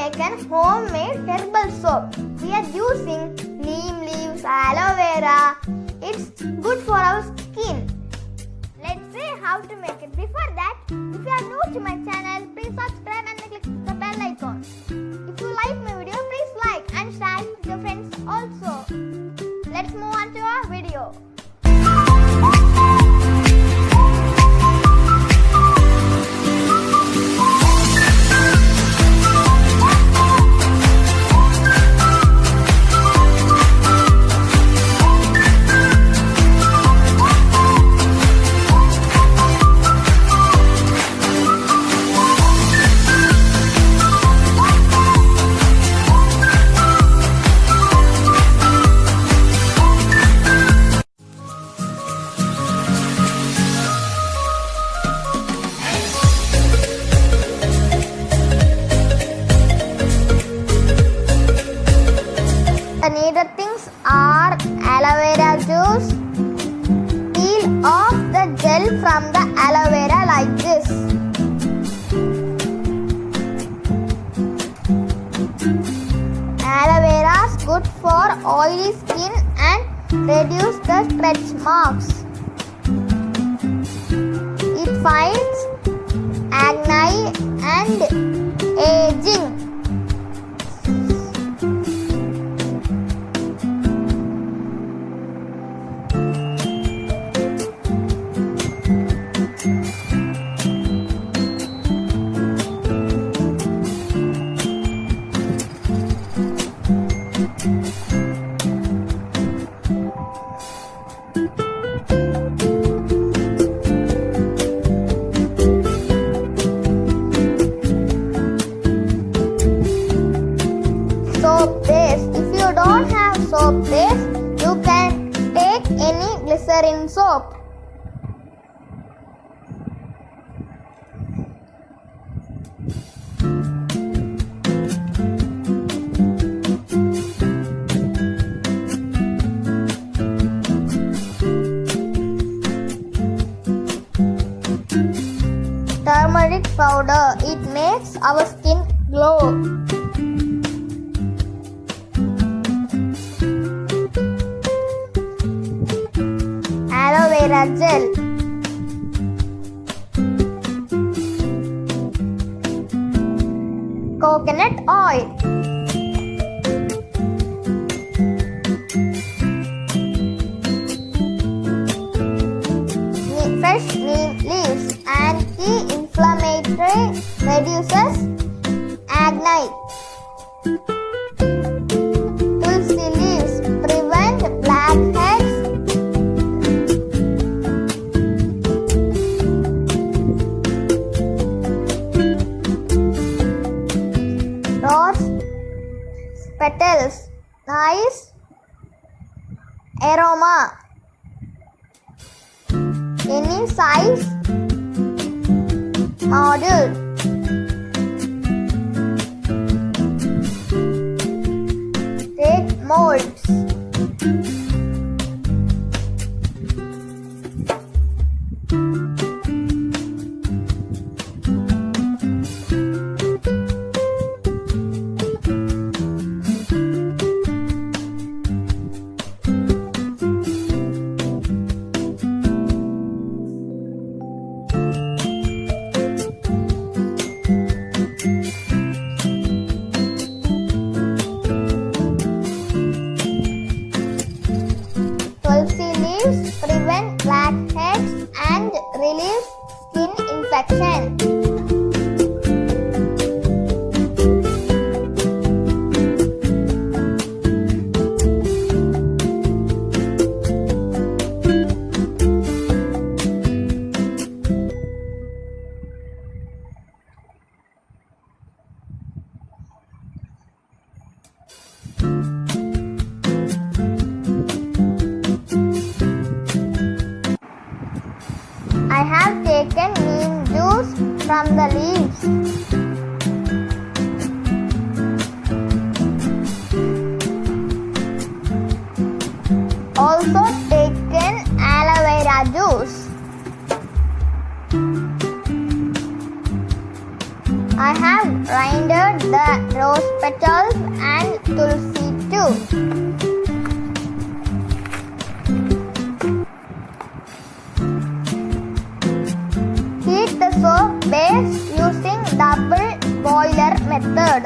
make an homemade herbal soap. We are using neem leaves, aloe vera. It's good for our skin. Let's see how to make it. Before that, if you are new to my channel, please subscribe and click the bell icon. If you like my video, please like and share it with your friends also. Let's move on to our video. The needed things are aloe vera juice. Peel off the gel from the aloe vera like this. Aloe vera is good for oily skin and reduce the stretch marks. It fights acne and aging. Soap base. If you don't have soap base, you can take any glycerine soap. Turmeric powder. It makes our skin glow. Aloe vera gel. Coconut oil. Fresh neem leaves. Anti-inflammatory, reduces acne. Tulsi leaves prevent blackheads. Rose petals, nice aroma. Any size model. Take molds. Tulsi leaves prevent blackheads and relieve skin infection. I have taken neem juice from the leaves. Also taken aloe vera juice. I have grinded the rose rose petals and Tulsi too. Heat the soap base using double boiler method.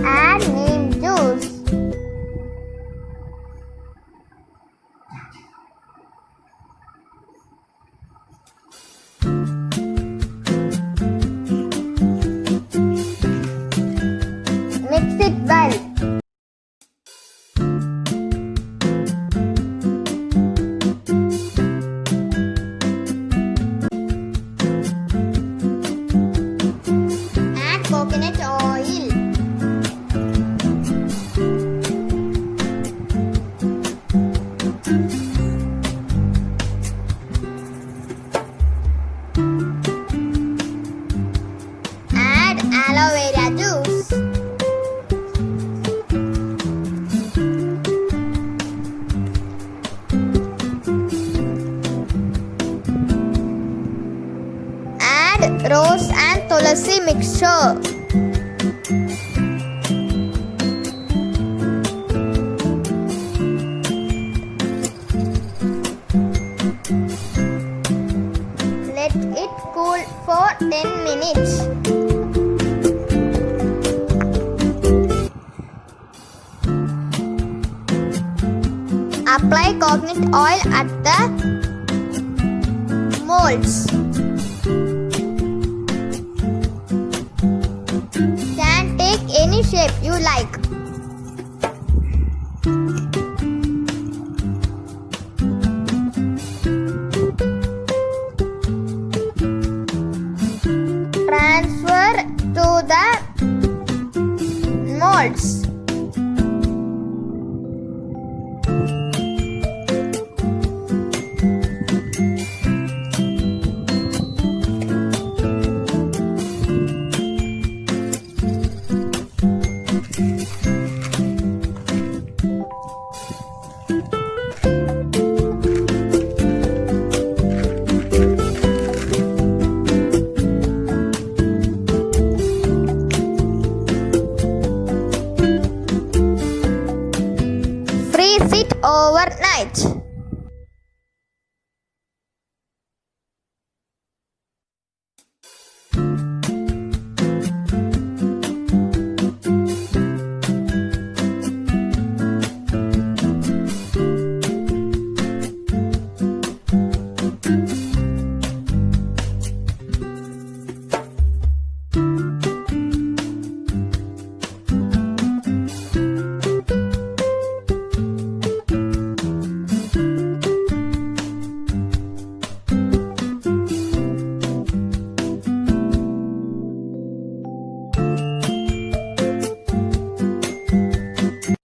Add neem juice. Mix it well. Add coconut oil. Add aloe vera juice. Add rose and Tulsi mixture. Let it cool for 10 minutes. Apply coconut oil at the molds. Can take any shape you like. Transfer to the molds. Freeze it overnight.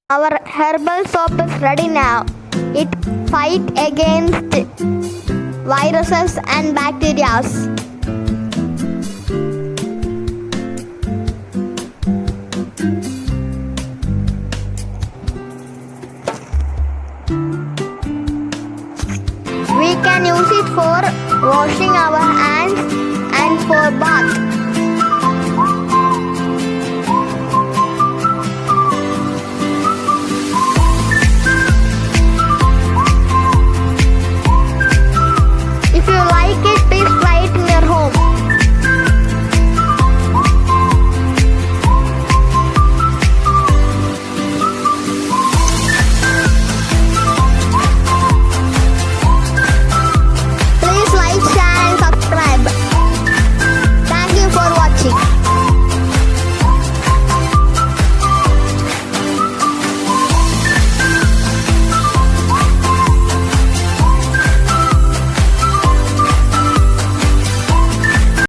Our herbal soap is ready now. It fights against viruses and bacteria. We can use it for washing our hands and for bath.